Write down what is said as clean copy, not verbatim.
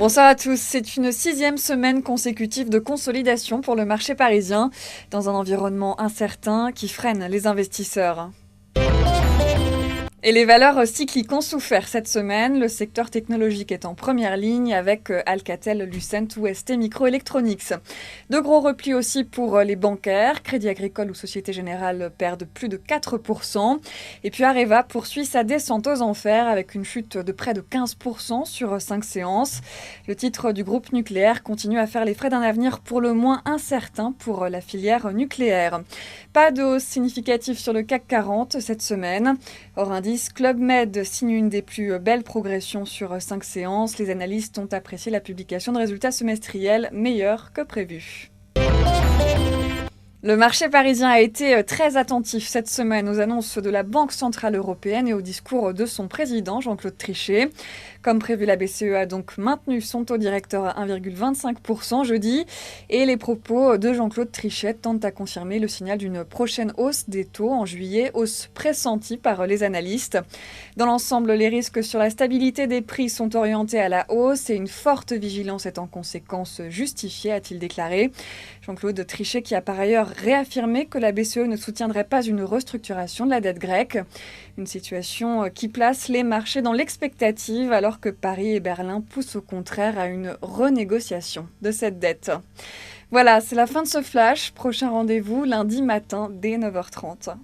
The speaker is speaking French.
Bonsoir à tous. C'est une 6e semaine consécutive de consolidation pour le marché parisien, dans un environnement incertain qui freine les investisseurs. Et les valeurs cycliques ont souffert cette semaine. Le secteur technologique est en première ligne avec Alcatel, Lucent ou ST Microelectronics. De gros replis aussi pour les bancaires. Crédit Agricole ou Société Générale perdent plus de 4%. Et puis Areva poursuit sa descente aux enfers avec une chute de près de 15% sur 5 séances. Le titre du groupe nucléaire continue à faire les frais d'un avenir pour le moins incertain pour la filière nucléaire. Pas de hausse significative sur le CAC 40 cette semaine. Hors indice, Club Med signe une des plus belles progressions sur 5 séances. Les analystes ont apprécié la publication de résultats semestriels meilleurs que prévu. Le marché parisien a été très attentif cette semaine aux annonces de la Banque centrale européenne et au discours de son président Jean-Claude Trichet. Comme prévu, la BCE a donc maintenu son taux directeur à 1,25% jeudi et les propos de Jean-Claude Trichet tentent à confirmer le signal d'une prochaine hausse des taux en juillet, hausse pressentie par les analystes. Dans l'ensemble, les risques sur la stabilité des prix sont orientés à la hausse et une forte vigilance est en conséquence justifiée, a-t-il déclaré. Jean-Claude Trichet qui a par ailleurs réaffirmé que la BCE ne soutiendrait pas une restructuration de la dette grecque. Une situation qui place les marchés dans l'expectative alors que Paris et Berlin poussent au contraire à une renégociation de cette dette. Voilà, c'est la fin de ce flash. Prochain rendez-vous lundi matin dès 9h30.